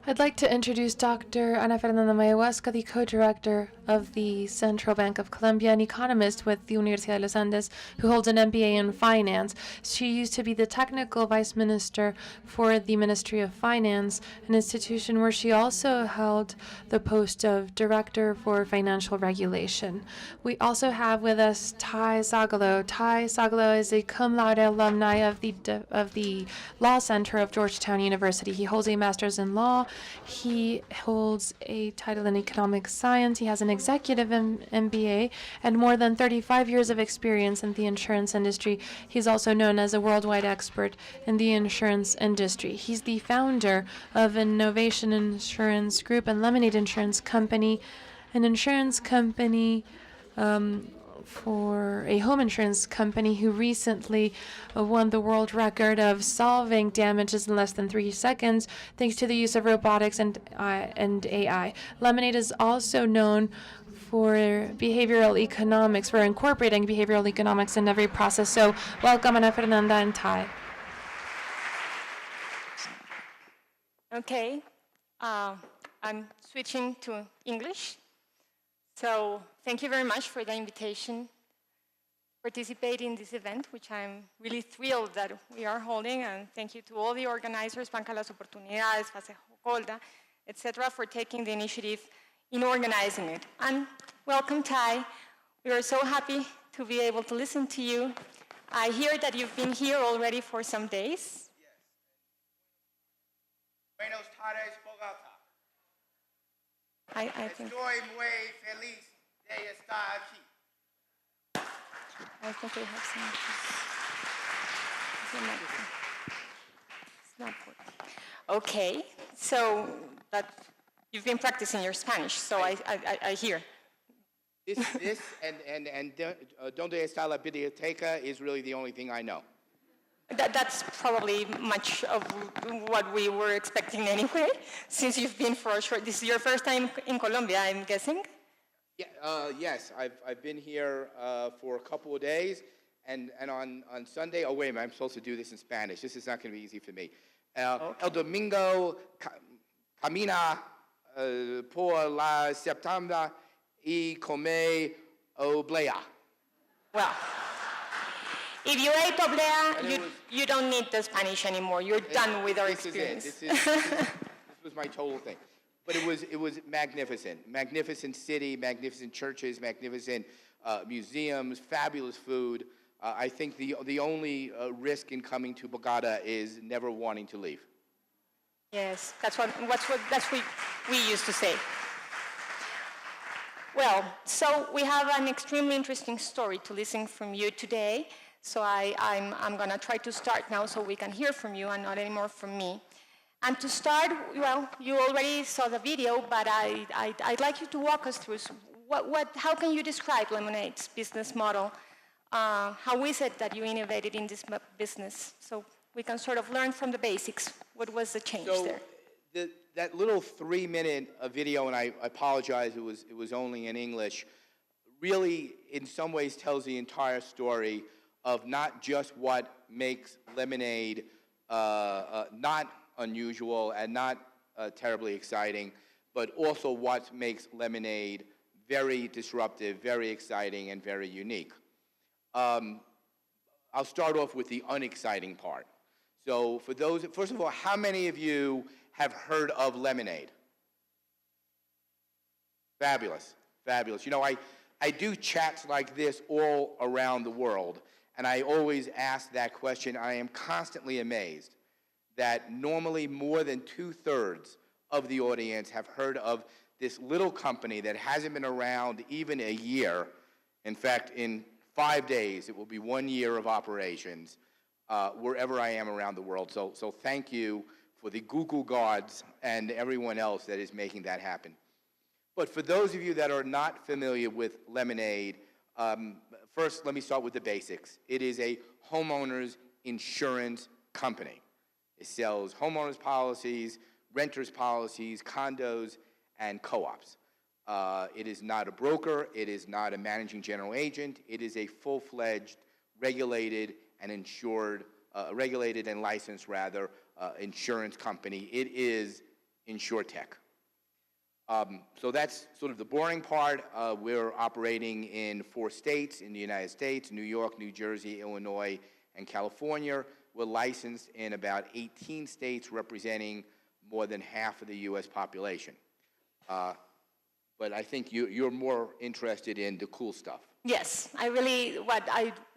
I'd like to introduce Dr. Ana Fernanda Mayahuasca, the co-director of the Central Bank of Colombia, an economist with the Universidad de los Andes, who holds an MBA in finance. She used to be the technical vice minister for the Ministry of Finance, an institution where she also held the post of director for financial regulation. We also have with us Ty Sagalow. Ty Sagalow is a cum laude alumni of the Law Center of Georgetown University. He holds a master's in law. He holds a title in economic science. He has an executive MBA and more than 35 years of experience in the insurance industry. He's also known as a worldwide expert in the insurance industry. He's the founder of Innovation Insurance Group and Lemonade Insurance Company, an insurance company for a home insurance company who recently won the world record of solving damages in less than 3 seconds thanks to the use of robotics and AI. Lemonade is also known for behavioral economics, for incorporating behavioral economics in every process. So welcome, Ana Fernanda and Ty. Okay, I'm switching to English. So thank you very much for the invitation to participate in this event, which I'm really thrilled that we are holding, and thank you to all the organizers, Banca Las Oportunidades, Fase Colda, etc., for taking the initiative in organizing it. And welcome, Ty. We are so happy to be able to listen to you. I hear that you've been here already for some days. Yes. Buenos tardes, Bogota. I think Estoy muy feliz de estar aquí. we have it's not working. Okay, so that you've been practicing your Spanish, so I hear. This and Donde está la biblioteca is really the only thing I know. That's probably much of what we were expecting anyway, since you've been for a short. This is your first time in Colombia, I'm guessing. Yeah. Yes. I've been here for a couple of days, and on Sunday. Oh wait a minute! I'm supposed to do this in Spanish. This is not going to be easy for me. Okay. El domingo camina por la septiembre y come oblea. Well. If you ate oblea, you don't need the Spanish anymore. You're done with our experience. This was my total thing. But it was magnificent. Magnificent city, magnificent churches, magnificent museums, fabulous food. I think the only risk in coming to Bogota is never wanting to leave. Yes, that's what we used to say. Well, so we have an extremely interesting story to listen from you today. So I'm going to try to start now so we can hear from you and not anymore from me. And to start, well, you already saw the video, but I'd like you to walk us through how can you describe Lemonade's business model? How is it that you innovated in this business? So we can sort of learn from the basics. What was the change there? That little 3-minute video, and I apologize, it was only in English, really in some ways tells the entire story of not just what makes Lemonade not unusual and not terribly exciting, but also what makes Lemonade very disruptive, very exciting, and very unique. I'll start off with the unexciting part. So for those, first of all, how many of you have heard of Lemonade? Fabulous, fabulous. You know, I do chats like this all around the world, and I always ask that question. I am constantly amazed that normally more than 2/3 of the audience have heard of this little company that hasn't been around even a year. In fact, in 5 days, it will be 1 year of operations wherever I am around the world. So thank you for the Google gods and everyone else that is making that happen. But for those of you that are not familiar with Lemonade, first let me start with the basics. It is a homeowners insurance company. It sells homeowners policies, renters policies, condos, and co-ops. It is not a broker. It is not a managing general agent. It is a full-fledged, regulated and insured, regulated and licensed, rather, insurance company. It is InsurTech. So that's sort of the boring part. We're operating in 4 states in the United States: New York, New Jersey, Illinois, and California. We're licensed in about 18 states, representing more than half of the U.S. population. But I think you're more interested in the cool stuff. Yes,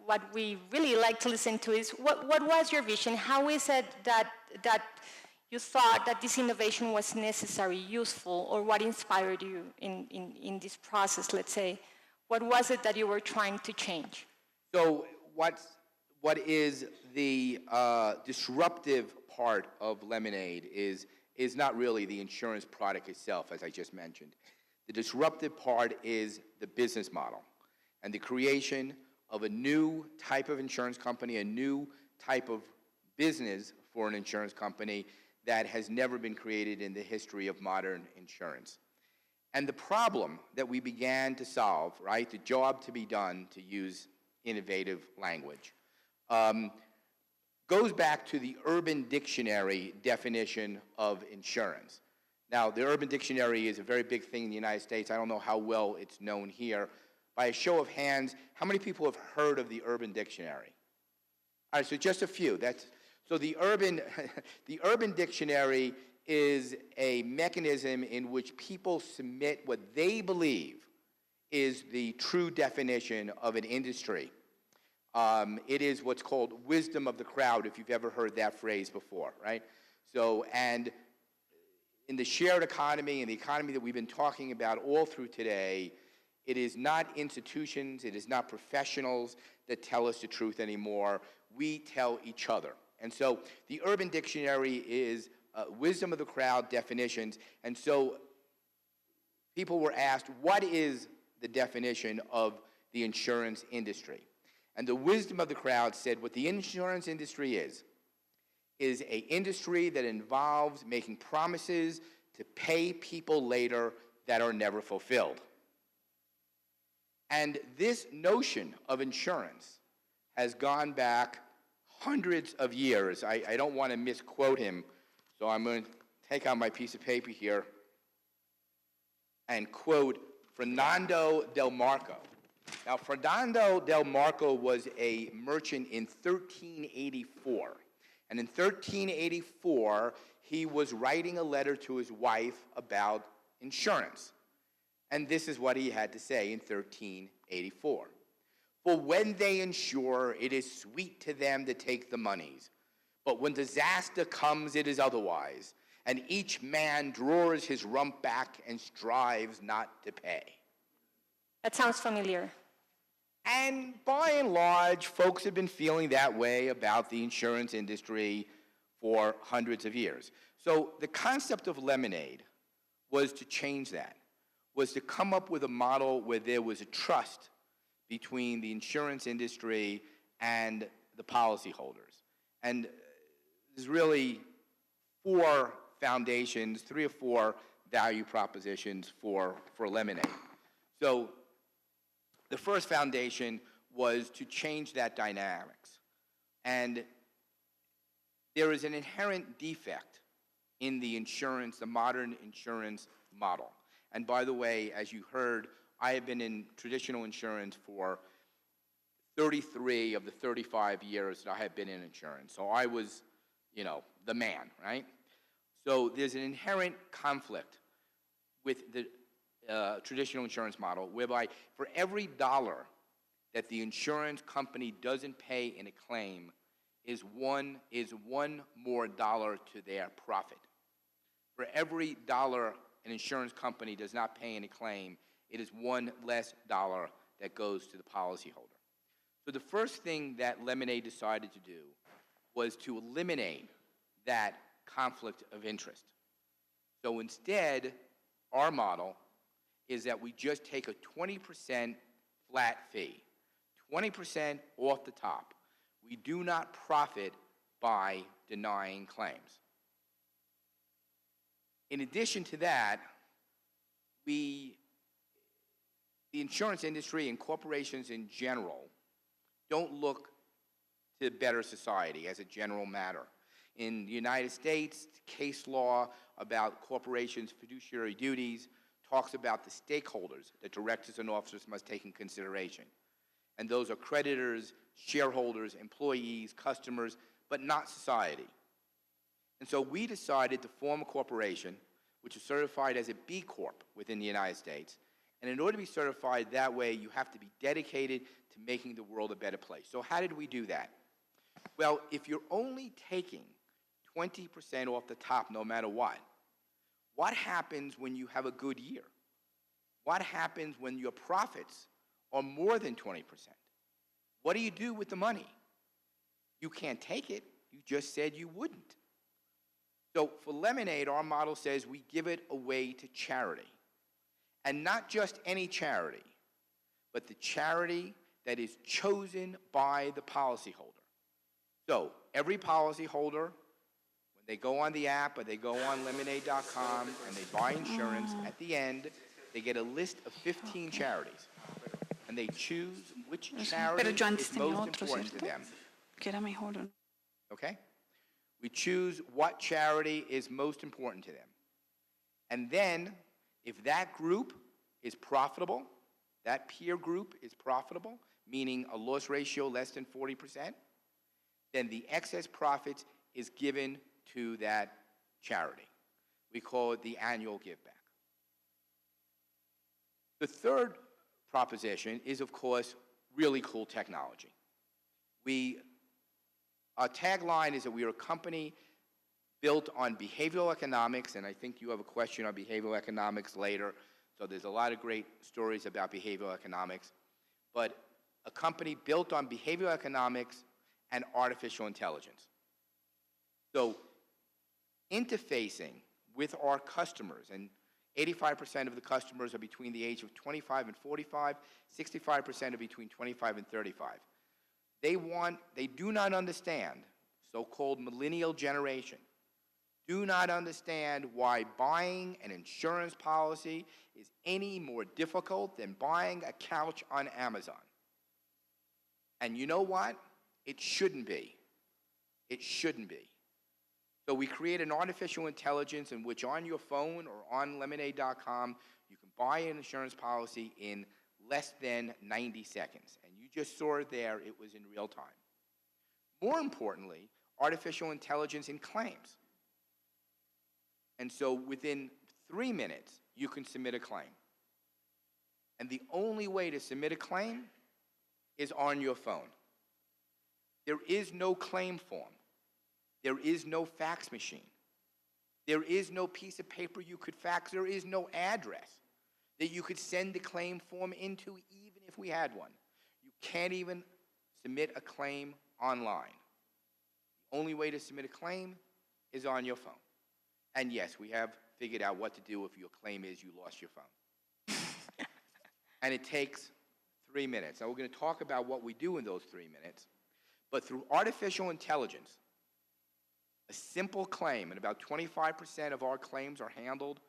what we really like to listen to is what was your vision? How is it that you thought that this innovation was necessary, useful, or what inspired you in this process, let's say? What was it that you were trying to change? So what is the disruptive part of Lemonade is not really the insurance product itself, as I just mentioned. The disruptive part is the business model and the creation of a new type of insurance company, a new type of business for an insurance company that has never been created in the history of modern insurance. And the problem that we began to solve, right, the job to be done, to use innovative language, goes back to the Urban Dictionary definition of insurance. Now, the Urban Dictionary is a very big thing in the United States. I don't know how well it's known here. By a show of hands, how many people have heard of the Urban Dictionary? All right, so just a few. So the Urban Dictionary is a mechanism in which people submit what they believe is the true definition of an industry. It is what's called wisdom of the crowd, if you've ever heard that phrase before, right? So, and in the shared economy and the economy that we've been talking about all through today, it is not institutions, it is not professionals that tell us the truth anymore. We tell each other. And so the Urban Dictionary is wisdom of the crowd definitions. And so people were asked, what is the definition of the insurance industry? And the wisdom of the crowd said what the insurance industry is an industry that involves making promises to pay people later that are never fulfilled. And this notion of insurance has gone back hundreds of years. I don't want to misquote him, so I'm going to take out my piece of paper here and quote Fernando del Marco. Now, Fernando del Marco was a merchant in 1384. And in 1384, he was writing a letter to his wife about insurance. And this is what he had to say in 1384. For when they insure, it is sweet to them to take the monies. But when disaster comes, it is otherwise. And each man draws his rump back and strives not to pay. That sounds familiar. And by and large, folks have been feeling that way about the insurance industry for hundreds of years. So the concept of Lemonade was to change that, was to come up with a model where there was a trust between the insurance industry and the policyholders. And there's really 4 foundations, 3 or 4 value propositions for Lemonade. So the first foundation was to change that dynamics. And there is an inherent defect in the modern insurance model. And by the way, as you heard, I have been in traditional insurance for 33 of the 35 years that I have been in insurance. So I was, the man, right? So there's an inherent conflict with the traditional insurance model, whereby for every dollar that the insurance company doesn't pay in a claim is one more dollar to their profit. For every dollar an insurance company does not pay in a claim, it is one less dollar that goes to the policyholder. So the first thing that Lemonade decided to do was to eliminate that conflict of interest. So instead, our model is that we just take a 20% flat fee, 20% off the top. We do not profit by denying claims. In addition to that, the insurance industry and corporations in general don't look to better society as a general matter. In the United States, case law about corporations' fiduciary duties talks about the stakeholders that directors and officers must take in consideration. And those are creditors, shareholders, employees, customers, but not society. And so we decided to form a corporation which is certified as a B Corp within the United States. And in order to be certified that way, you have to be dedicated to making the world a better place. So how did we do that? Well, if you're only taking 20% off the top no matter what happens when you have a good year? What happens when your profits are more than 20%? What do you do with the money? You can't take it. You just said you wouldn't. So for Lemonade, our model says we give it away to charity. And not just any charity, but the charity that is chosen by the policyholder. So every policyholder, when they go on the app or they go on lemonade.com and they buy insurance, at the end, they get a list of 15 charities. And they choose which charity Pero yo is antes tenía most otro, important to ¿cierto? them. Que era mejor. ¿O no? Okay? We choose what charity is most important to them. And then, if that group is profitable, that peer group is profitable, meaning a loss ratio less than 40%, then the excess profits is given to that charity. We call it the annual give back. The third proposition is, of course, really cool technology. Our tagline is that we are a company built on behavioral economics, and I think you have a question on behavioral economics later, so there's a lot of great stories about behavioral economics, but a company built on behavioral economics and artificial intelligence. So interfacing with our customers, and 85% of the customers are between the age of 25 and 45, 65% are between 25 and 35. They do not understand, so-called millennial generation, do not understand why buying an insurance policy is any more difficult than buying a couch on Amazon. And you know what? It shouldn't be. It shouldn't be. So we create an artificial intelligence in which on your phone or on lemonade.com, you can buy an insurance policy in less than 90 seconds. And you just saw it there, it was in real time. More importantly, artificial intelligence in claims. And so within 3 minutes, you can submit a claim. And the only way to submit a claim is on your phone. There is no claim form. There is no fax machine. There is no piece of paper you could fax. There is no address that you could send the claim form into, even if we had one. You can't even submit a claim online. The only way to submit a claim is on your phone. And yes, we have figured out what to do if your claim is you lost your phone. And it takes 3 minutes. Now, we're going to talk about what we do in those 3 minutes. But through artificial intelligence, a simple claim, and about 25% of our claims are handled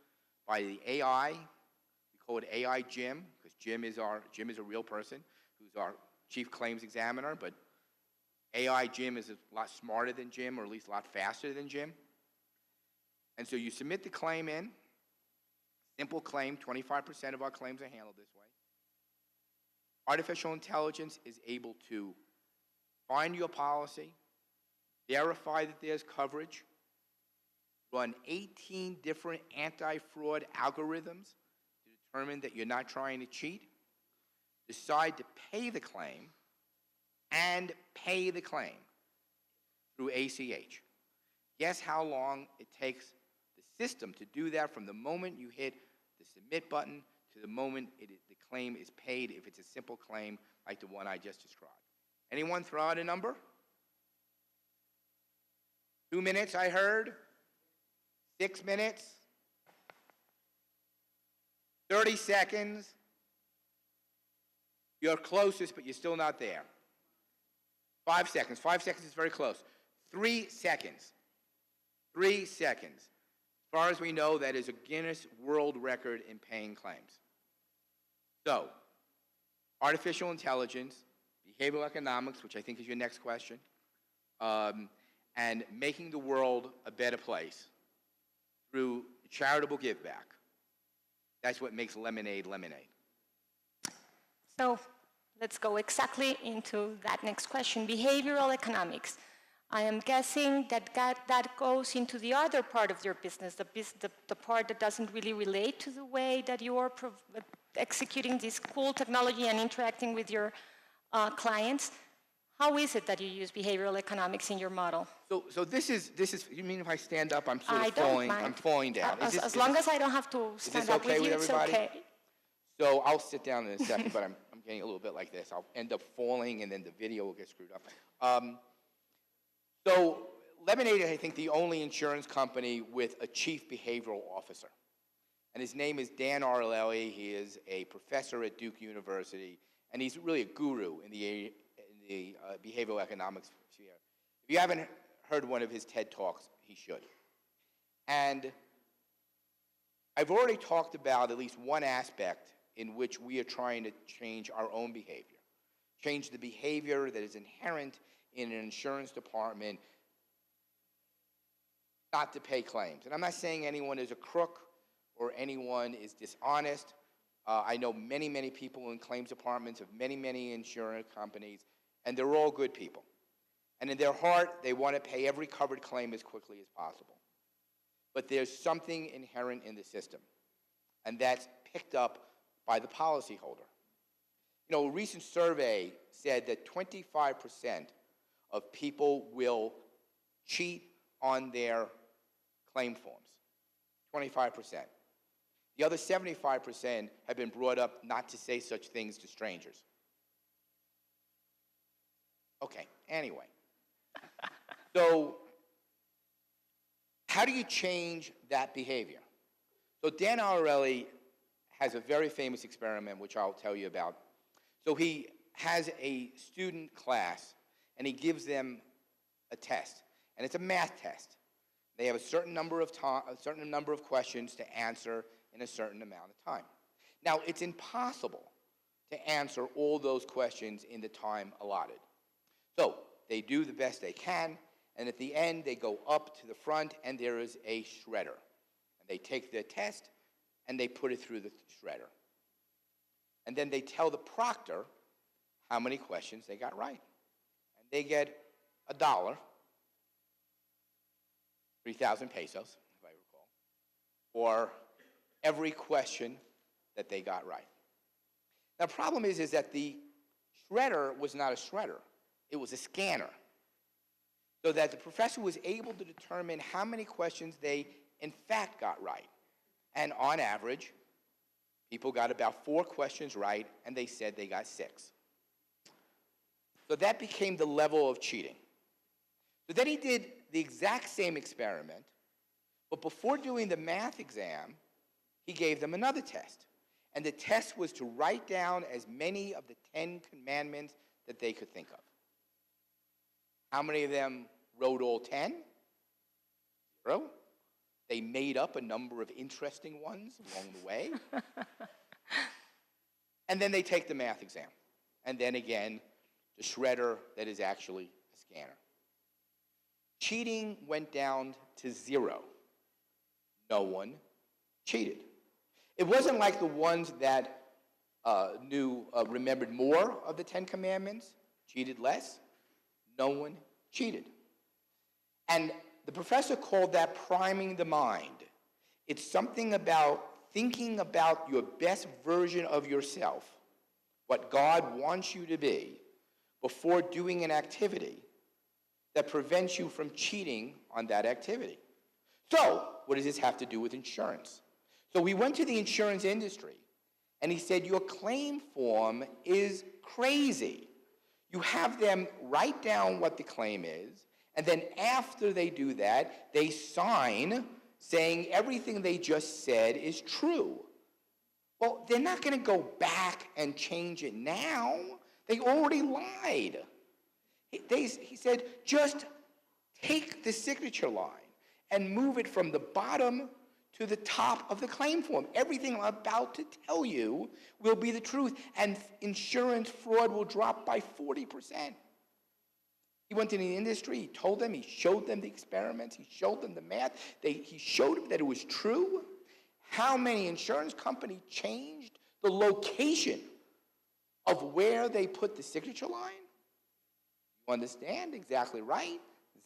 by the AI. We call it AI Jim, because Jim is a real person who's our chief claims examiner, but AI Jim is a lot smarter than Jim, or at least a lot faster than Jim. And so you submit the claim in, simple claim, 25% of our claims are handled this way. Artificial intelligence is able to find your policy, verify that there's coverage, run 18 different anti-fraud algorithms to determine that you're not trying to cheat, decide to pay the claim, and pay the claim through ACH. Guess how long it takes the system to do that from the moment you hit the submit button to the moment the claim is paid, if it's a simple claim like the one I just described. Anyone throw out a number? 2 minutes, I heard. 6 minutes. 30 seconds. You're closest, but you're still not there. 5 seconds. 5 seconds is very close. 3 seconds. 3 seconds. As far as we know, that is a Guinness World Record in paying claims. So, artificial intelligence, behavioral economics, which I think is your next question, and making the world a better place through charitable give back. That's what makes Lemonade lemonade. So let's go exactly into that next question, behavioral economics. I am guessing that goes into the other part of your business, the part that doesn't really relate to the way that you are executing this cool technology and interacting with your clients. How is it that you use behavioral economics in your model? So this is. You mean if I stand up, I'm sort of I don't falling. mind. I'm falling down. As long as I don't have to stand up okay with you, with it's everybody? okay. So I'll sit down in a second, but I'm getting a little bit like this. I'll end up falling, and then the video will get screwed up. So Lemonade is, I think, the only insurance company with a chief behavioral officer. And his name is Dan Arlelli. He is a professor at Duke University, and he's really a guru in the behavioral economics sphere. If you haven't heard one of his TED Talks, he should. And I've already talked about at least one aspect in which we are trying to change our own behavior, change the behavior that is inherent in an insurance department not to pay claims. And I'm not saying anyone is a crook or anyone is dishonest. I know many, many people in claims departments of many, many insurance companies, and they're all good people. And in their heart, they want to pay every covered claim as quickly as possible. But there's something inherent in the system, and that's picked up by the policyholder. You know, a recent survey said that 25% of people will cheat on their claim forms. 25%. The other 75% have been brought up not to say such things to strangers. Okay, anyway. So, how do you change that behavior? So Dan Arlelli has a very famous experiment, which I'll tell you about. So he has a student class, and he gives them a test, and it's a math test. They have a certain number of questions to answer in a certain amount of time. Now, it's impossible to answer all those questions in the time allotted. So they do the best they can, and at the end, they go up to the front, and there is a shredder. And they take their test, and they put it through the shredder. And then they tell the proctor how many questions they got right. And they get $1, 3,000 pesos, if I recall, for every question that they got right. Now, the problem is that the shredder was not a shredder. It was a scanner. So that the professor was able to determine how many questions they, in fact, got right. And on average, people got about 4 questions right, and they said they got 6. So that became the level of cheating. So then he did the exact same experiment, but before doing the math exam, he gave them another test. And the test was to write down as many of the 10 commandments that they could think of. How many of them wrote all 10? 0. They made up a number of interesting ones along the way. And then they take the math exam. And then again, the shredder that is actually a scanner. Cheating went down to 0. No one cheated. It wasn't like the ones that remembered more of the 10 commandments, cheated less. No one cheated. And the professor called that priming the mind. It's something about thinking about your best version of yourself, what God wants you to be, before doing an activity that prevents you from cheating on that activity. So, what does this have to do with insurance? So we went to the insurance industry, and he said, your claim form is crazy. You have them write down what the claim is, and then after they do that, they sign saying everything they just said is true. Well, they're not going to go back and change it now. They already lied. He said, just take the signature line and move it from the bottom to the top of the claim form. Everything I'm about to tell you will be the truth, and insurance fraud will drop by 40%. He went into the industry, he told them, he showed them the experiments, he showed them the math, he showed them that it was true. How many insurance companies changed the location of where they put the signature line? You understand? Exactly right.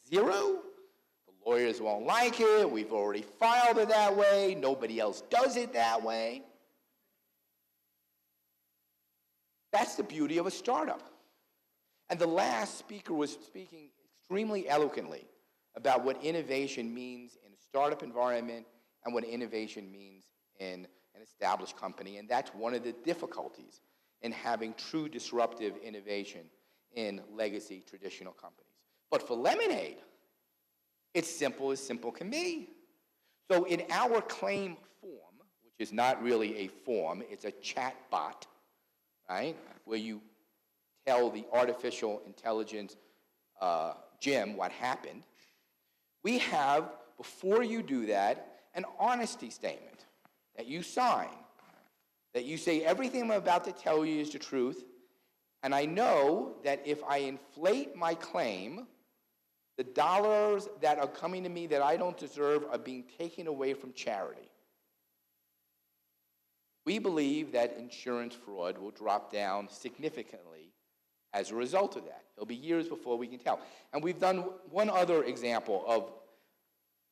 0. The lawyers won't like it. We've already filed it that way. Nobody else does it that way. That's the beauty of a startup. And the last speaker was speaking extremely eloquently about what innovation means in a startup environment and what innovation means in an established company. And that's one of the difficulties in having true disruptive innovation in legacy traditional companies. But for Lemonade, it's simple as simple can be. So in our claim form, which is not really a form, it's a chat bot, right, where you tell the artificial intelligence Jim what happened, we have, before you do that, an honesty statement that you sign, that you say everything I'm about to tell you is the truth, and I know that if I inflate my claim, the dollars that are coming to me that I don't deserve are being taken away from charity. We believe that insurance fraud will drop down significantly as a result of that. It'll be years before we can tell. And we've done one other example of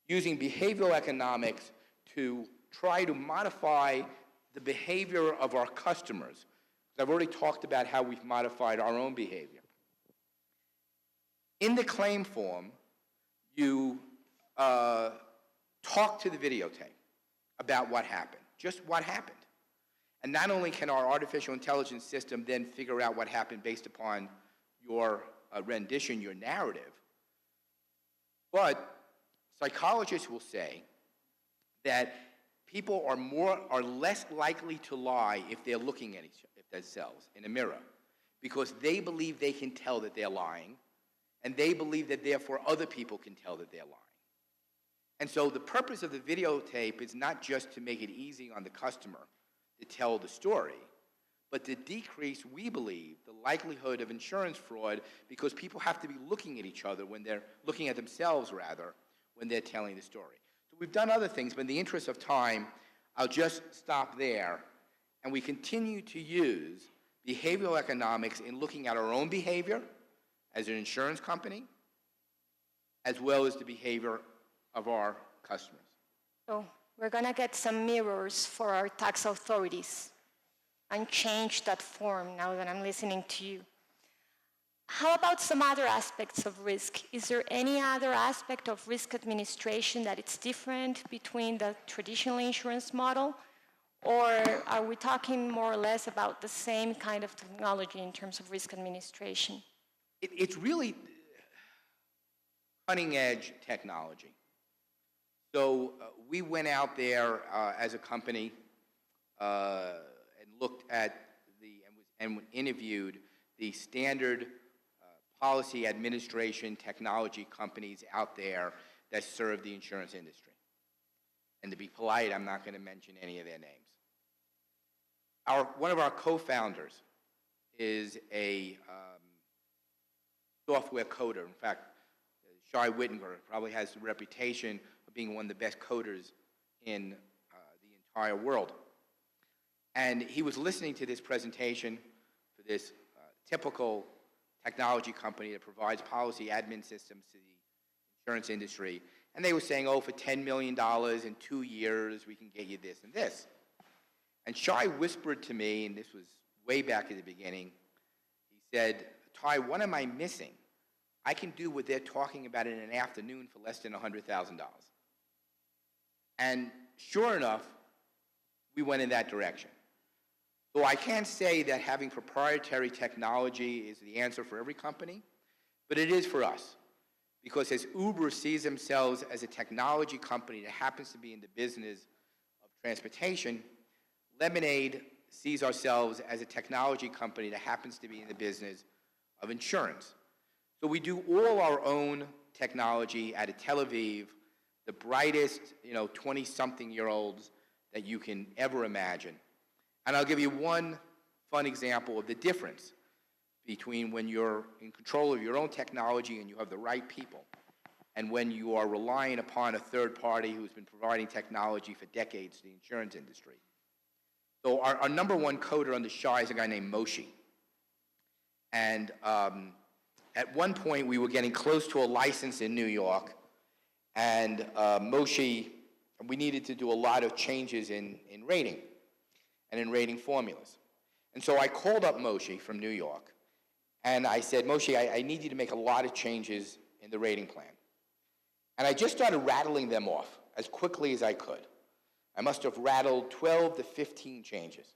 using behavioral economics to try to modify the behavior of our customers. I've already talked about how we've modified our own behavior. In the claim form, you talk to the videotape about what happened, just what happened. And not only can our artificial intelligence system then figure out what happened based upon your rendition, your narrative, but psychologists will say that people are less likely to lie if they're looking at themselves in a mirror, because they believe they can tell that they're lying, and they believe that therefore other people can tell that they're lying. And so the purpose of the videotape is not just to make it easy on the customer to tell the story, but to decrease, we believe, the likelihood of insurance fraud, because people have to be looking at each other when they're looking at themselves, rather, when they're telling the story. So we've done other things, but in the interest of time, I'll just stop there. And we continue to use behavioral economics in looking at our own behavior as an insurance company, as well as the behavior of our customers. So we're going to get some mirrors for our tax authorities and change that form now that I'm listening to you. How about some other aspects of risk? Is there any other aspect of risk administration that it's different between the traditional insurance model? Or are we talking more or less about the same kind of technology in terms of risk administration? It's really cutting-edge technology. So we went out there as a company and looked at and interviewed the standard policy administration technology companies out there that serve the insurance industry. And to be polite, I'm not going to mention any of their names. One of our co-founders is a software coder. In fact, Shai Whittinger probably has the reputation of being one of the best coders in the entire world. And he was listening to this presentation for this typical technology company that provides policy admin systems to the insurance industry. And they were saying, oh, for $10 million in 2 years, we can get you this and this. And Shai whispered to me, and this was way back at the beginning, he said, Ty, what am I missing? I can do what they're talking about in an afternoon for less than $100,000. And sure enough, we went in that direction. So I can't say that having proprietary technology is the answer for every company, but it is for us. Because as Uber sees themselves as a technology company that happens to be in the business of transportation, Lemonade sees ourselves as a technology company that happens to be in the business of insurance. So we do all our own technology out of Tel Aviv, the brightest, 20-something-year-olds that you can ever imagine. And I'll give you one fun example of the difference between when you're in control of your own technology and you have the right people, and when you are relying upon a third party who's been providing technology for decades to the insurance industry. So our number one coder on the Shah is a guy named Moshe. And at one point, we were getting close to a license in New York, and Moshe, we needed to do a lot of changes in rating and in rating formulas. And so I called up Moshe from New York, and I said, Moshe, I need you to make a lot of changes in the rating plan. And I just started rattling them off as quickly as I could. I must have rattled 12 to 15 changes.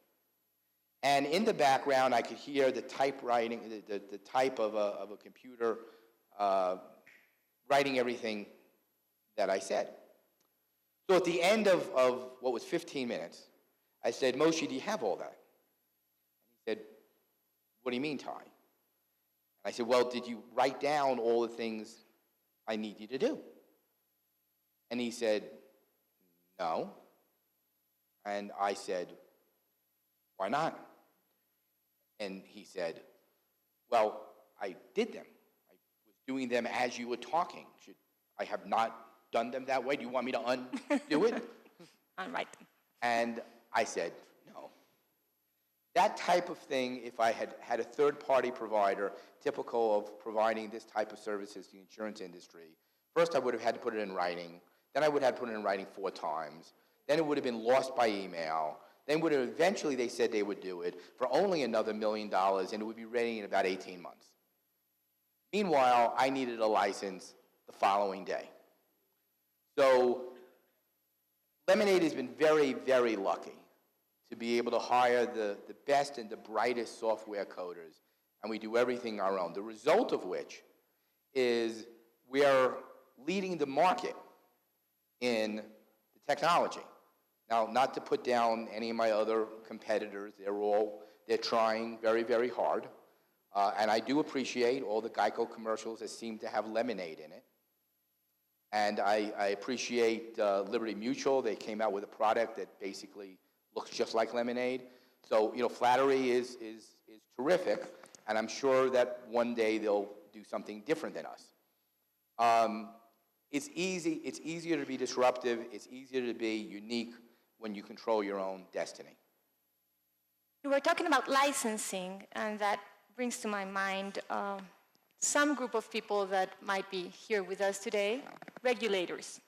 And in the background, I could hear the typewriting, the type of a computer writing everything that I said. So at the end of what was 15 minutes, I said, Moshe, do you have all that? And he said, what do you mean, Ty? And I said, well, did you write down all the things I need you to do? And he said, no. And I said, why not? And he said, well, I did them. I was doing them as you were talking. Should I have not done them that way? Do you want me to undo it? Unwrite them. And I said, no. That type of thing, if I had had a third-party provider typical of providing this type of services to the insurance industry, first I would have had to put it in writing. Then I would have had to put it in writing 4 times. Then it would have been lost by email. Then would have eventually they said they would do it for only another $1 million, and it would be ready in about 18 months. Meanwhile, I needed a license the following day. So Lemonade has been very, very lucky to be able to hire the best and the brightest software coders, and we do everything our own. The result of which is we are leading the market in the technology. Now, not to put down any of my other competitors, they're trying very, very hard. And I do appreciate all the Geico commercials that seem to have lemonade in it. And I appreciate Liberty Mutual. They came out with a product that basically looks just like lemonade. So, flattery is terrific, and I'm sure that one day they'll do something different than us. It's easier to be disruptive. It's easier to be unique when you control your own destiny. You were talking about licensing, and that brings to my mind some group of people that might be here with us today, regulators.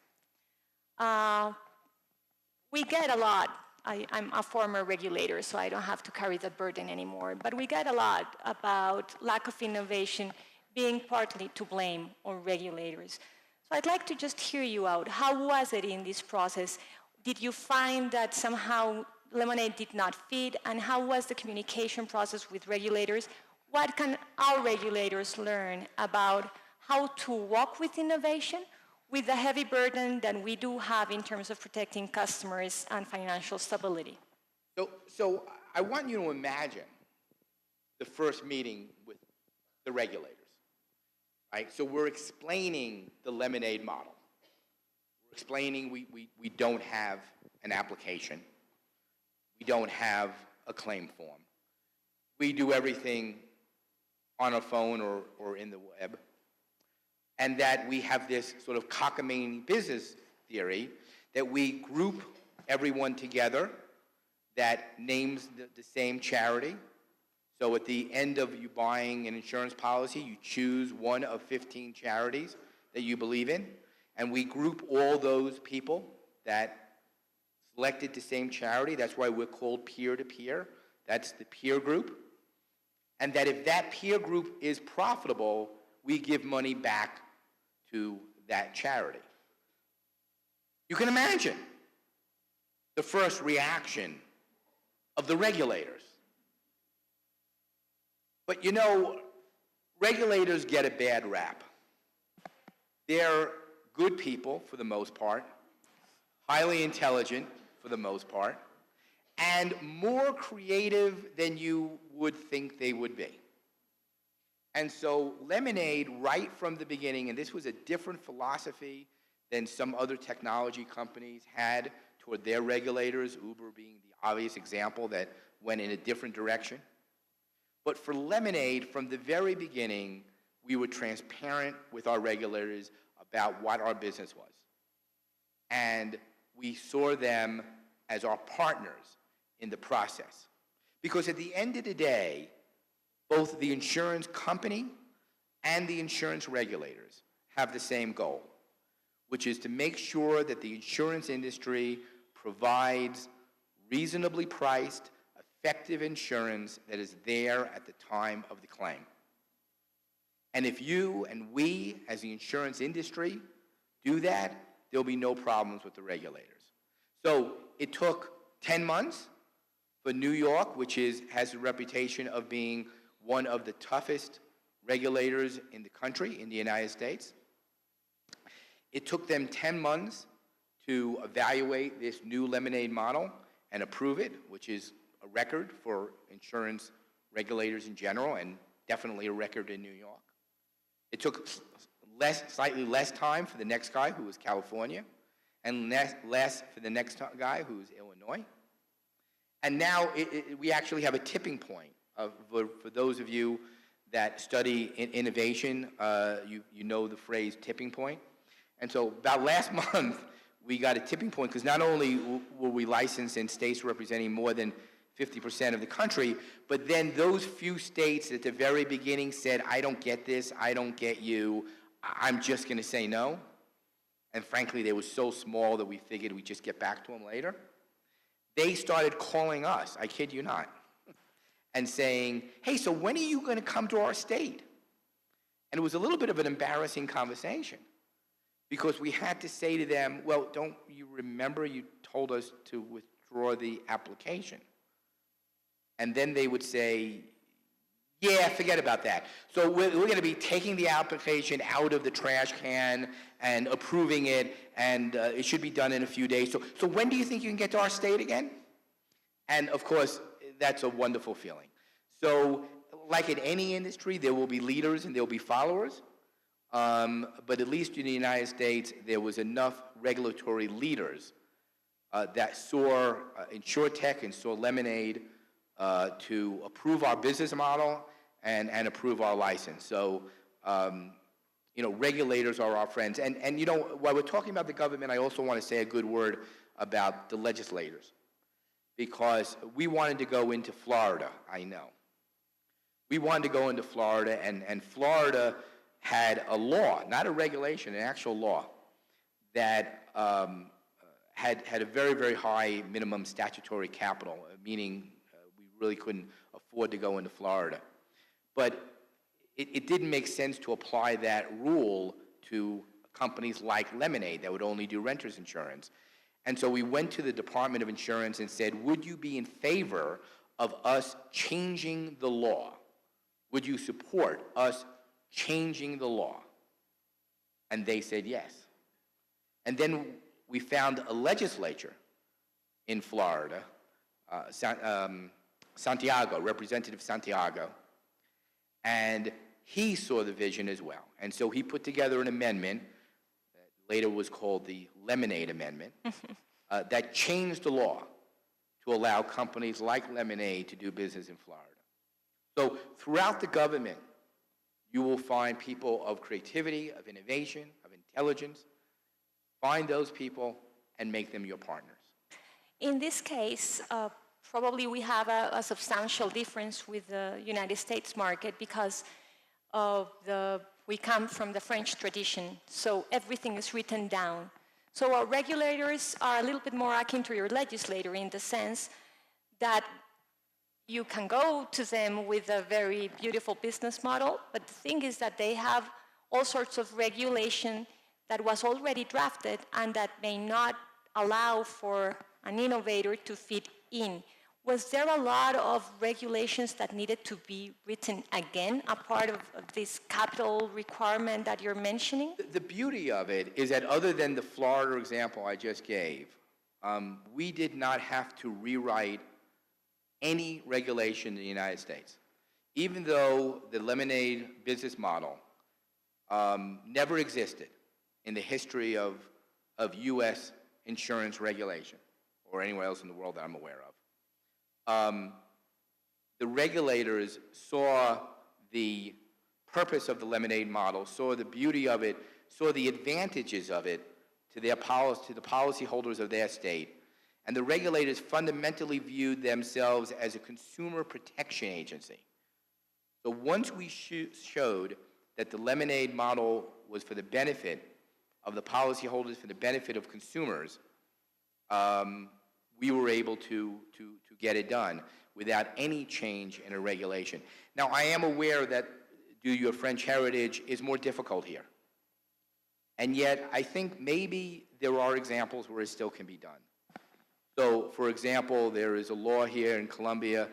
We get a lot. I'm a former regulator, so I don't have to carry that burden anymore, but we get a lot about lack of innovation being partly to blame on regulators. So I'd like to just hear you out. How was it in this process? Did you find that somehow Lemonade did not fit? And how was the communication process with regulators? What can our regulators learn about how to walk with innovation with the heavy burden that we do have in terms of protecting customers and financial stability? So I want you to imagine the first meeting with the regulators. Right? So we're explaining the Lemonade model. We're explaining we don't have an application. We don't have a claim form. We do everything on a phone or in the web. And that we have this sort of cockamamie business theory that we group everyone together that names the same charity. So at the end of you buying an insurance policy, you choose one of 15 charities that you believe in, and we group all those people that selected the same charity. That's why we're called peer-to-peer. That's the peer group. And that if that peer group is profitable, we give money back to that charity. You can imagine the first reaction of the regulators. But regulators get a bad rap. They're good people for the most part, highly intelligent for the most part, and more creative than you would think they would be. And so Lemonade, right from the beginning, and this was a different philosophy than some other technology companies had toward their regulators, Uber being the obvious example that went in a different direction. But for Lemonade, from the very beginning, we were transparent with our regulators about what our business was. And we saw them as our partners in the process. Because at the end of the day, both the insurance company and the insurance regulators have the same goal, which is to make sure that the insurance industry provides reasonably priced, effective insurance that is there at the time of the claim. And if you and we, as the insurance industry, do that, there'll be no problems with the regulators. So it took 10 months for New York, which has a reputation of being one of the toughest regulators in the country, in the United States. It took them 10 months to evaluate this new Lemonade model and approve it, which is a record for insurance regulators in general, and definitely a record in New York. It took slightly less time for the next guy, who was California, and less for the next guy, who was Illinois. And now we actually have a tipping point. For those of you that study innovation, you know the phrase tipping point. And so about last month, we got a tipping point, because not only were we licensed in states representing more than 50% of the country, but then those few states at the very beginning said, I don't get this, I don't get you, I'm just going to say no. And frankly, they were so small that we figured we'd just get back to them later. They started calling us, I kid you not, and saying, hey, so when are you going to come to our state? And it was a little bit of an embarrassing conversation, because we had to say to them, well, don't you remember you told us to withdraw the application? And then they would say, yeah, forget about that. So we're going to be taking the application out of the trash can and approving it, and it should be done in a few days. So when do you think you can get to our state again? And of course, that's a wonderful feeling. So like in any industry, there will be leaders and there will be followers. But at least in the United States, there was enough regulatory leaders that saw InsurTech and saw Lemonade to approve our business model and approve our license. So, regulators are our friends. And while we're talking about the government, I also want to say a good word about the legislators, because we wanted to go into Florida, I know. We wanted to go into Florida, and Florida had a law, not a regulation, an actual law, that had a very, very high minimum statutory capital, meaning we really couldn't afford to go into Florida. But it didn't make sense to apply that rule to companies like Lemonade that would only do renter's insurance. And so we went to the Department of Insurance and said, would you be in favor of us changing the law? Would you support us changing the law? And they said yes. And then we found a legislature in Florida, Santiago, Representative Santiago, and he saw the vision as well. And so he put together an amendment that later was called the Lemonade Amendment that changed the law to allow companies like Lemonade to do business in Florida. So throughout the government, you will find people of creativity, of innovation, of intelligence. Find those people and make them your partners. In this case, probably we have a substantial difference with the United States market because we come from the French tradition, so everything is written down. So our regulators are a little bit more akin to your legislator in the sense that you can go to them with a very beautiful business model, but the thing is that they have all sorts of regulation that was already drafted and that may not allow for an innovator to fit in. Was there a lot of regulations that needed to be written again, a part of this capital requirement that you're mentioning? The beauty of it is that other than the Florida example I just gave, we did not have to rewrite any regulation in the United States. Even though the Lemonade business model never existed in the history of U.S. insurance regulation or anywhere else in the world that I'm aware of. the regulators saw the purpose of the Lemonade model, saw the beauty of it, saw the advantages of it to the policyholders of their state. And the regulators fundamentally viewed themselves as a consumer protection agency. So once we showed that the Lemonade model was for the benefit of the policyholders, for the benefit of consumers, we were able to get it done without any change in a regulation. Now, I am aware that due to your French heritage is more difficult here. And yet, I think maybe there are examples where it still can be done. So, for example, there is a law here in Colombia,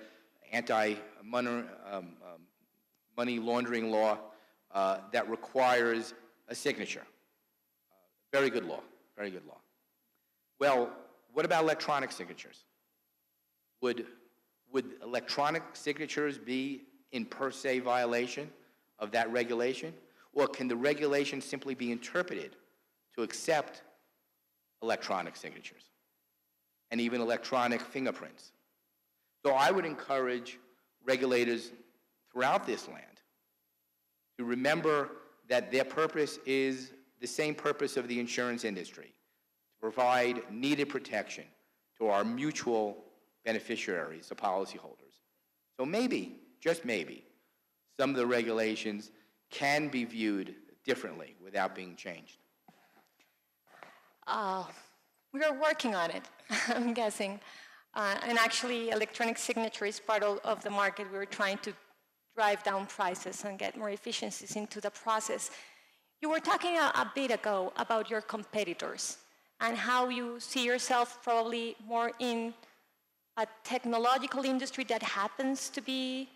anti-money laundering law, that requires a signature. Very good law, very good law. Well, what about electronic signatures? Would electronic signatures be in per se violation of that regulation? Or can the regulation simply be interpreted to accept electronic signatures and even electronic fingerprints? So I would encourage regulators throughout this land to remember that their purpose is the same purpose of the insurance industry, to provide needed protection to our mutual beneficiaries, the policyholders. So maybe, just maybe, some of the regulations can be viewed differently without being changed. We are working on it, I'm guessing. And actually, electronic signature is part of the market. We're trying to drive down prices and get more efficiencies into the process. You were talking a bit ago about your competitors and how you see yourself probably more in a technological industry that happens to be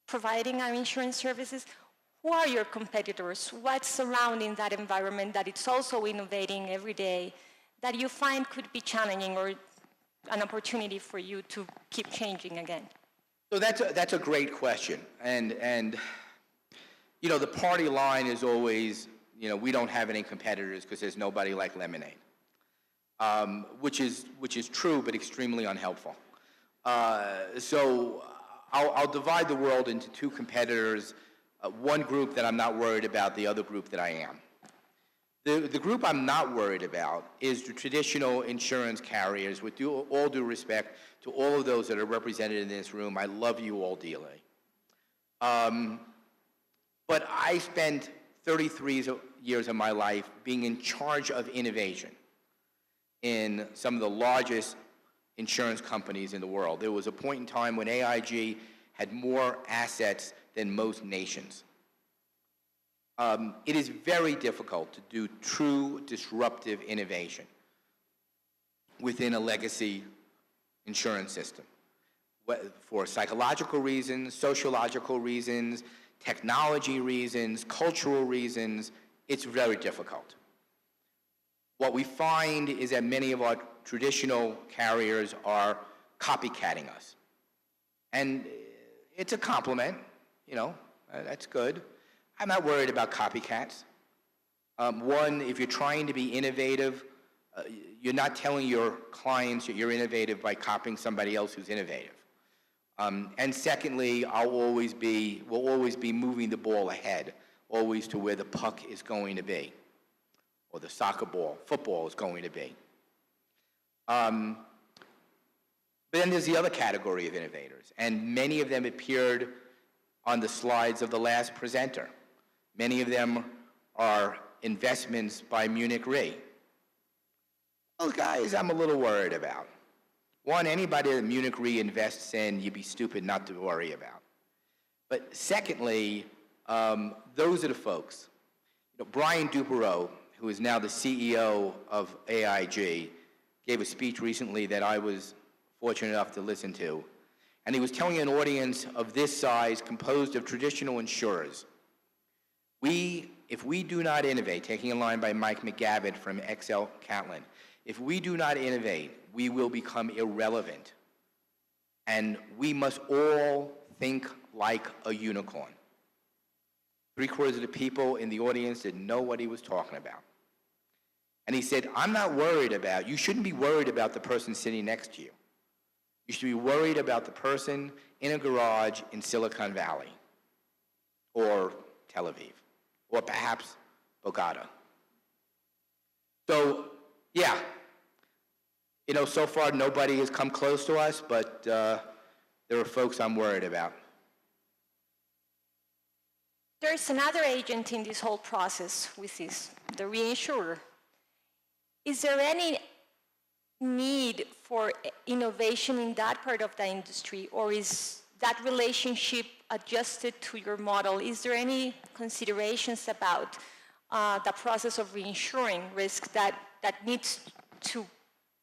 providing our insurance services. Who are your competitors? What's surrounding that environment that it's also innovating every day that you find could be challenging or an opportunity for you to keep changing again? So that's a great question. And you know, the party line is always, you know, we don't have any competitors because there's nobody like Lemonade, which is true but extremely unhelpful. So I'll divide the world into two competitors, one group that I'm not worried about, the other group that I am. The group I'm not worried about is the traditional insurance carriers. With all due respect to all of those that are represented in this room, I love you all dearly. But I spent 33 years of my life being in charge of innovation in some of the largest insurance companies in the world. There was a point in time when AIG had more assets than most nations. It is very difficult to do true disruptive innovation within a legacy insurance system. For psychological reasons, sociological reasons, technology reasons, cultural reasons, it's very difficult. What we find is that many of our traditional carriers are copycatting us. And it's a compliment, you know, that's good. I'm not worried about copycats. One, if you're trying to be innovative, you're not telling your clients that you're innovative by copying somebody else who's innovative. And secondly, we'll always be moving the ball ahead, always to where the puck is going to be, or the football is going to be. But then there's the other category of innovators, and many of them appeared on the slides of the last presenter. Many of them are investments by Munich Re. Those guys I'm a little worried about. One, anybody that Munich Re invests in, you'd be stupid not to worry about. But secondly, those are the folks. You know, Brian Duperreault, who is now the CEO of AIG, gave a speech recently that I was fortunate enough to listen to. And he was telling an audience of this size, composed of traditional insurers, if we do not innovate, taking a line by Mike McGavitt from XL Catlin, if we do not innovate, we will become irrelevant. And we must all think like a unicorn. 3/4 of the people in the audience didn't know what he was talking about. And he said, I'm not worried about, you shouldn't be worried about the person sitting next to you. You should be worried about the person in a garage in Silicon Valley, or Tel Aviv, or perhaps Bogota. So, yeah, so far nobody has come close to us, but there are folks I'm worried about. There's another agent in this whole process, which is the reinsurer. Is there any need for innovation in that part of the industry, or is that relationship adjusted to your model? Is there any considerations about the process of reinsuring risk that needs to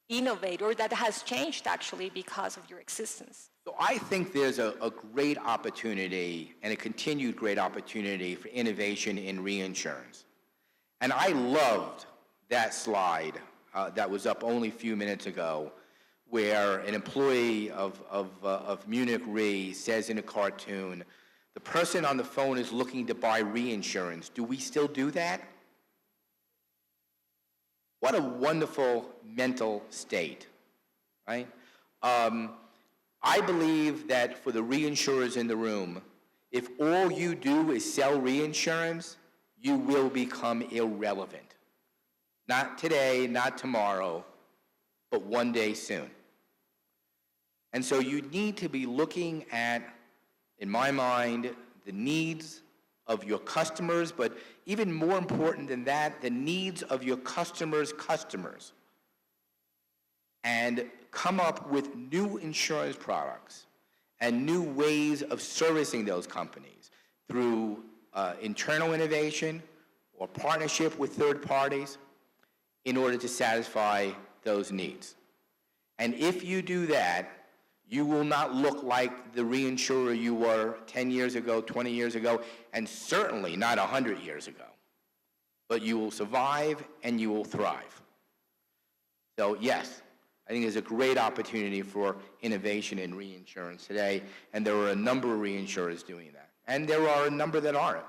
innovate, or that has changed actually because of your existence? So I think there's a great opportunity and a continued great opportunity for innovation in reinsurance. And I loved that slide that was up only a few minutes ago, where an employee of Munich Re says in a cartoon, the person on the phone is looking to buy reinsurance. Do we still do that? What a wonderful mental state, right? I believe that for the reinsurers in the room, if all you do is sell reinsurance, you will become irrelevant. Not today, not tomorrow, but one day soon. And so you need to be looking at, in my mind, the needs of your customers, but even more important than that, the needs of your customers' customers. And come up with new insurance products and new ways of servicing those companies through internal innovation or partnership with third parties in order to satisfy those needs. And if you do that, you will not look like the reinsurer you were 10 years ago, 20 years ago, and certainly not 100 years ago. But you will survive and you will thrive. So yes, I think there's a great opportunity for innovation in reinsurance today, and there are a number of reinsurers doing that. And there are a number that aren't.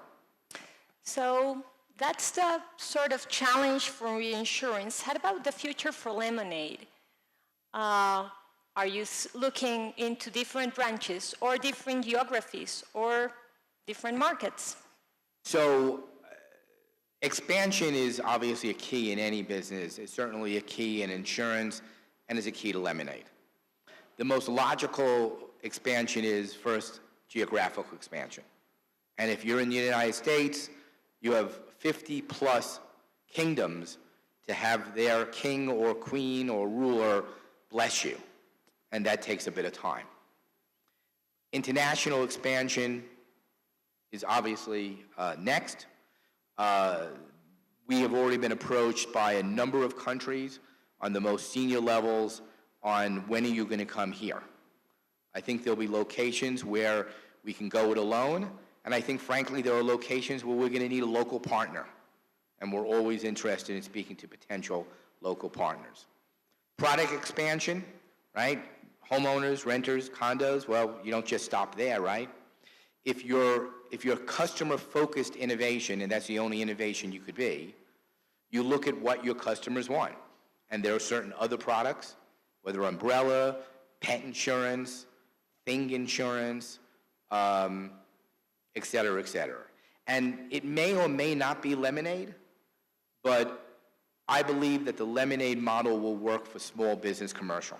So that's the sort of challenge for reinsurance. How about the future for Lemonade? Are you looking into different branches or different geographies or different markets? So expansion is obviously a key in any business. It's certainly a key in insurance and is a key to Lemonade. The most logical expansion is first geographical expansion. And if you're in the United States, you have 50 plus kingdoms to have their king or queen or ruler bless you. And that takes a bit of time. International expansion is obviously next. We have already been approached by a number of countries on the most senior levels on when are you going to come here. I think there'll be locations where we can go it alone, and I think, frankly, there are locations where we're going to need a local partner, and we're always interested in speaking to potential local partners. Product expansion, right? Homeowners, renters, condos, well, you don't just stop there, right? If you're customer-focused innovation, and that's the only innovation you could be, you look at what your customers want. And there are certain other products, whether umbrella, pet insurance, thing insurance, et cetera, et cetera. And it may or may not be Lemonade, but I believe that the Lemonade model will work for small business commercial.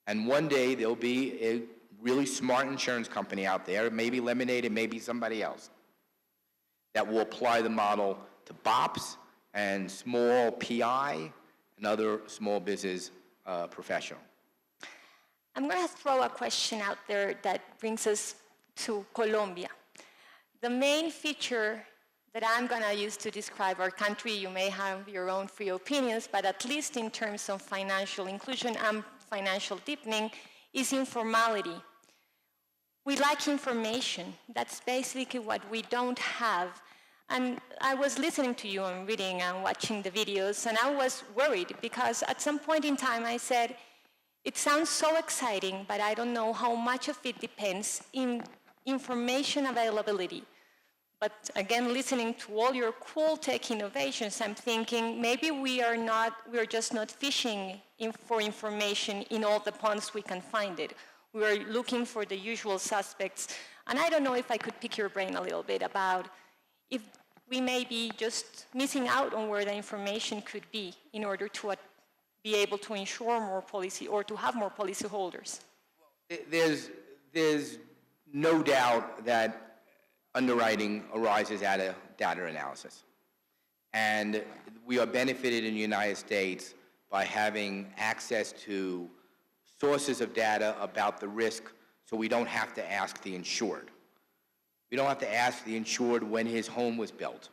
And one day there'll be a really smart insurance company out there, maybe Lemonade, it may be somebody else, that will apply the model to BOPs and small PI and other small business professional. I'm going to throw a question out there that brings us to Colombia. The main feature that I'm going to use to describe our country, you may have your own free opinions, but at least in terms of financial inclusion and financial deepening, is informality. We lack information. That's basically what we don't have. And I was listening to you and reading and watching the videos, and I was worried because at some point in time I said, it sounds so exciting, but I don't know how much of it depends in information availability. But again, listening to all your cool tech innovations, I'm thinking maybe we're just not fishing for information in all the ponds we can find it. We were looking for the usual suspects. And I don't know if I could pick your brain a little bit about if we may be just missing out on where the information could be in order to be able to insure more policy or to have more policy holders. There's no doubt that underwriting arises out of data analysis. And we are benefited in the United States by having access to sources of data about the risk, so we don't have to ask the insured. We don't have to ask the insured when his home was built.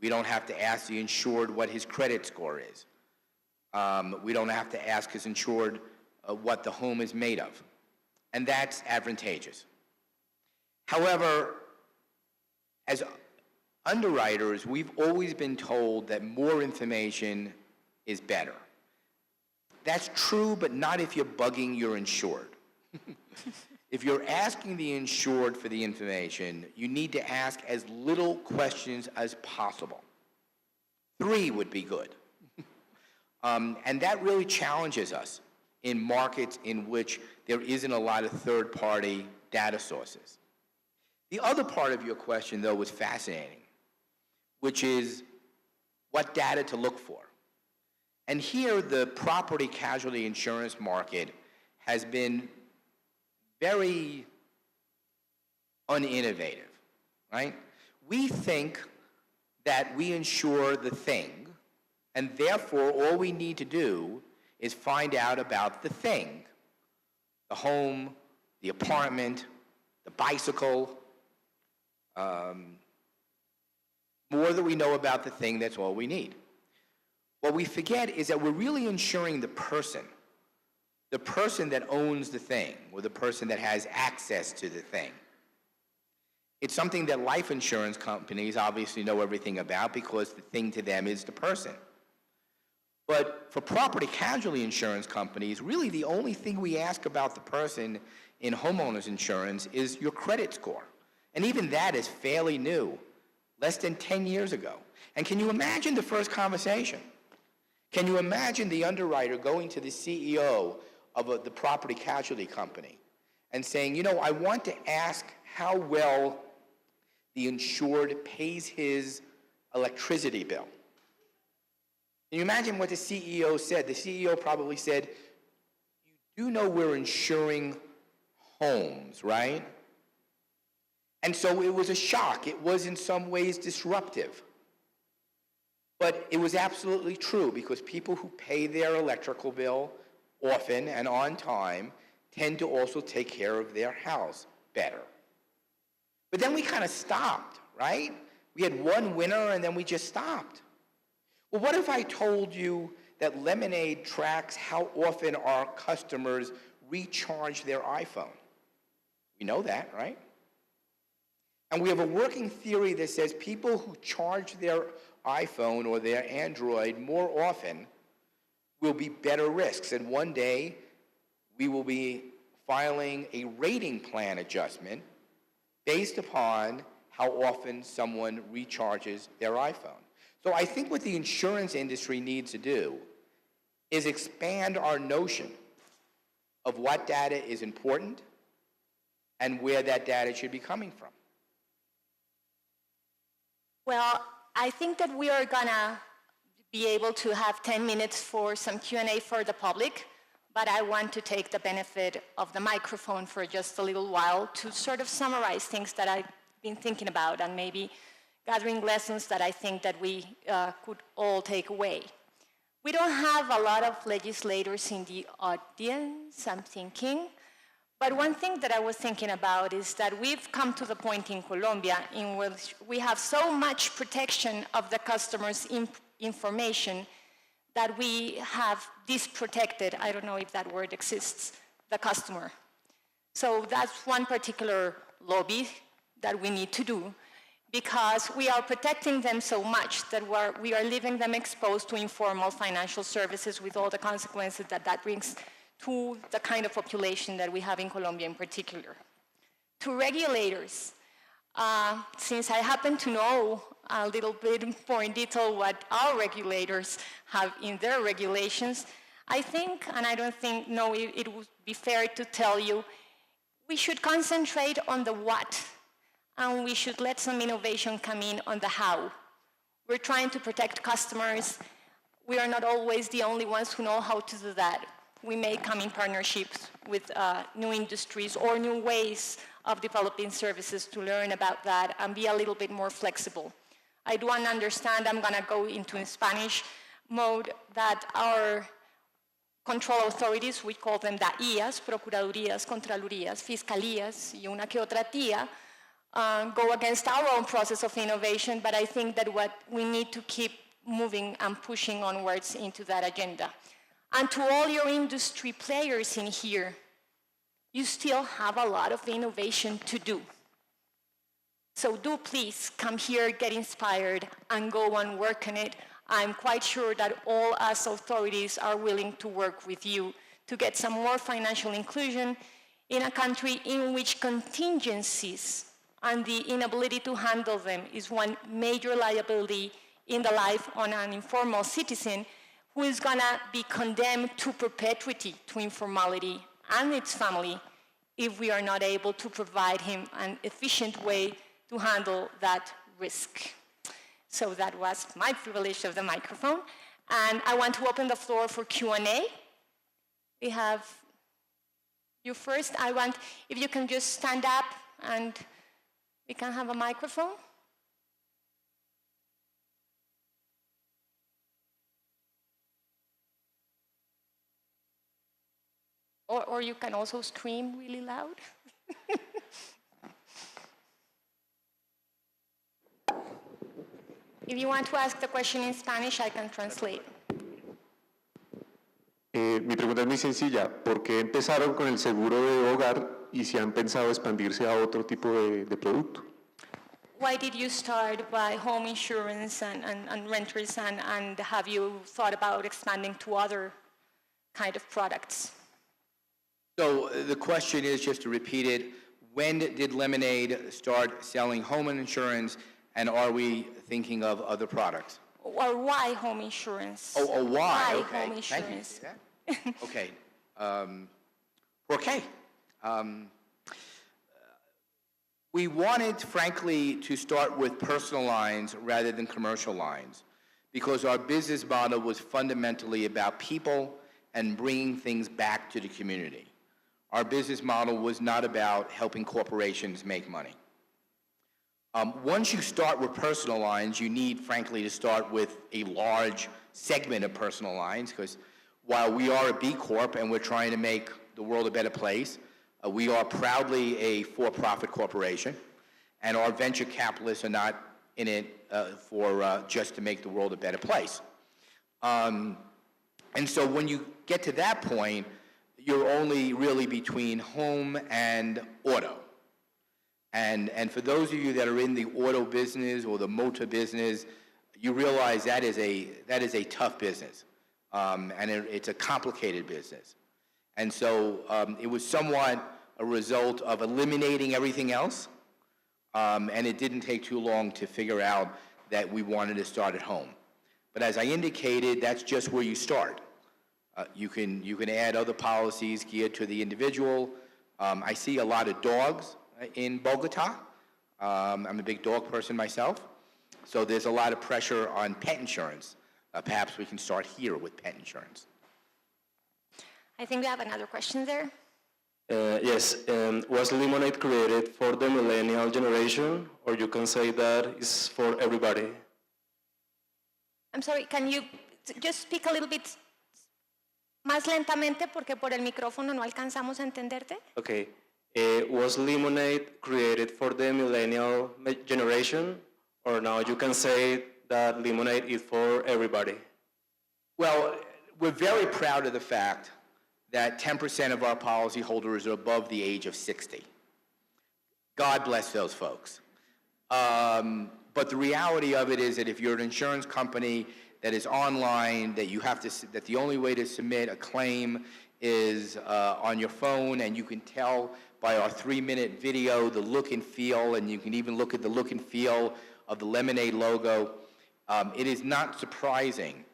We don't have to ask the insured what his credit score is. We don't have to ask his insured what the home is made of. And that's advantageous. However, as underwriters, we've always been told that more information is better. That's true, but not if you're bugging your insured. If you're asking the insured for the information, you need to ask as little questions as possible. 3 would be good. And that really challenges us in markets in which there isn't a lot of third-party data sources. The other part of your question, though, was fascinating, which is what data to look for. And here, the property casualty insurance market has been very uninnovative, right? We think that we insure the thing, and therefore all we need to do is find out about the thing, the home, the apartment, the bicycle. More that we know about the thing, that's all we need. What we forget is that we're really insuring the person that owns the thing, or the person that has access to the thing. It's something that life insurance companies obviously know everything about because the thing to them is the person. But for property casualty insurance companies, really the only thing we ask about the person in homeowners insurance is your credit score. And even that is fairly new, less than 10 years ago. And can you imagine the first conversation? Can you imagine the underwriter going to the CEO of the property casualty company and saying, you know, I want to ask how well the insured pays his electricity bill? Can you imagine what the CEO said? The CEO probably said, you do know we're insuring homes, right? And so it was a shock. It was in some ways disruptive. But it was absolutely true, because people who pay their electrical bill often and on time tend to also take care of their house better. But then we kind of stopped, right? We had one winner and then we just stopped. Well, what if I told you that Lemonade tracks how often our customers recharge their iPhone? We know that, right? And we have a working theory that says people who charge their iPhone or their Android more often will be better risks. And one day, we will be filing a rating plan adjustment based upon how often someone recharges their iPhone. So I think what the insurance industry needs to do is expand our notion of what data is important and where that data should be coming from. Well, I think that we are gonna be able to have 10 minutes for some Q&A for the public, but I want to take the benefit of the microphone for just a little while to sort of summarize things that I've been thinking about and maybe gathering lessons that I think that we could all take away. We don't have a lot of legislators in the audience, I'm thinking, but one thing that I was thinking about is that we've come to the point in Colombia in which we have so much protection of the customer's information that we have disprotected, I don't know if that word exists, the customer. So that's one particular lobby that we need to do, because we are protecting them so much that we are leaving them exposed to informal financial services with all the consequences that that brings to the kind of population that we have in Colombia in particular. To regulators, since I happen to know a little bit more in detail what our regulators have in their regulations, I think, and I don't think, no, it would be fair to tell you, We should concentrate on the what, and we should let some innovation come in on the how. We're trying to protect customers. We are not always the only ones who know how to do that. We may come in partnerships with new industries or new ways of developing services to learn about that and be a little bit more flexible. I do understand, I'm going to go into Spanish mode, that our control authorities, we call them DAIAs, Procuradurías, Contralorías, Fiscalías, y una que otra tía, go against our own process of innovation, but I think that what we need to keep moving and pushing onwards into that agenda. And to all your industry players in here, you still have a lot of innovation to do. So do please come here, get inspired, and go and work on it. I'm quite sure that all us authorities are willing to work with you to get some more financial inclusion in a country in which contingencies and the inability to handle them is one major liability in the life of an informal citizen who is going to be condemned to perpetuity, to informality, and its family if we are not able to provide him an efficient way to handle that risk. So that was my privilege of the microphone. And I want to open the floor for Q&A. We have you first. I want, if you can just stand up and we can have a microphone. Or you can also scream really loud. If you want to ask the question in Spanish, I can translate. Mi pregunta es muy sencilla. ¿Por qué empezaron con el seguro de hogar y si han pensado expandirse a otro tipo de producto? Why did you start by home insurance and renters, and have you thought about expanding to other kind of products? So the question is, just to repeat it, when did Lemonade start selling home insurance, and are we thinking of other products? Or why home insurance? Oh, why? Okay. Home insurance? Thank you. Okay. Okay. We wanted, frankly, to start with personal lines rather than commercial lines because our business model was fundamentally about people and bringing things back to the community. Our business model was not about helping corporations make money. Once you start with personal lines, you need, frankly, to start with a large segment of personal lines because while we are a B Corp and we're trying to make the world a better place, we are proudly a for-profit corporation, and our venture capitalists are not in it for just to make the world a better place. And so when you get to that point, you're only really between home and auto. And for those of you that are in the auto business or the motor business, you realize that is a tough business, and it's a complicated business. And so it was somewhat a result of eliminating everything else, and it didn't take too long to figure out that we wanted to start at home. But as I indicated, that's just where you start. You can add other policies geared to the individual. I see a lot of dogs in Bogota. I'm a big dog person myself. So there's a lot of pressure on pet insurance. Perhaps we can start here with pet insurance. I think we have another question there. Yes, was Lemonade created for the millennial generation, or you can say that it's for everybody? I'm sorry, can you just speak a little bit más lentamente porque por el micrófono no alcanzamos a entenderte? Okay. Was Lemonade created for the millennial generation, or now you can say that Lemonade is for everybody? Well, we're very proud of the fact that 10% of our policyholders are above the age of 60. God bless those folks. But the reality of it is that if you're an insurance company that is online, that the only way to submit a claim is on your phone, and you can tell by our 3-minute video the look and feel, and you can even look at the look and feel of the Lemonade logo. It is not surprising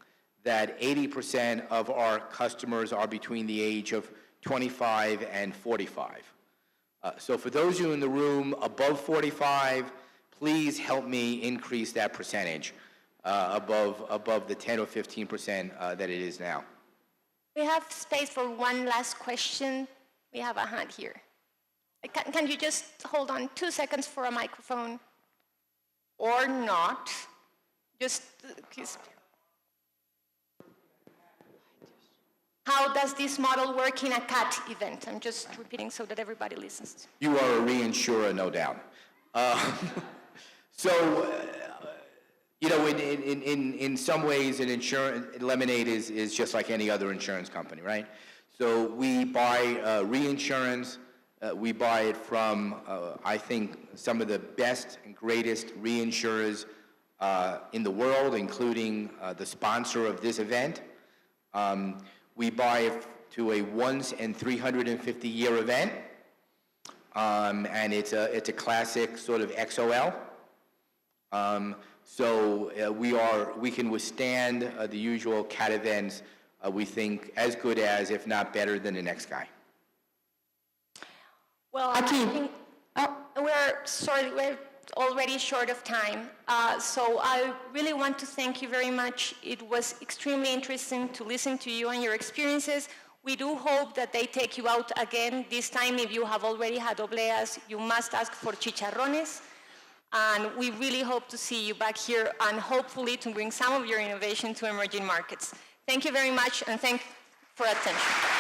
that 80% of our customers are between the age of 25 and 45. So for those of you in the room above 45, please help me increase that percentage above the 10 or 15% that it is now. We have space for one last question. We have a hand here. Can you just hold on 2 seconds for a microphone? Or not? Just, please. How does this model work in a CAT event? I'm just repeating so that everybody listens. You are a reinsurer, no doubt. You know, in some ways, Lemonade is just like any other insurance company, right? So we buy reinsurance. We buy it from, I think, some of the best and greatest reinsurers in the world, including the sponsor of this event. We buy it to a once in 350-year event, and it's a classic sort of XOL. So we can withstand the usual CAT events. We think as good as, if not better than, the next guy. Well, I think we're already short of time. So I really want to thank you very much. It was extremely interesting to listen to you and your experiences. We do hope that they take you out again. This time, if you have already had obleas, you must ask for chicharrones. And we really hope to see you back here and hopefully to bring some of your innovation to emerging markets. Thank you very much, and thank you for attention.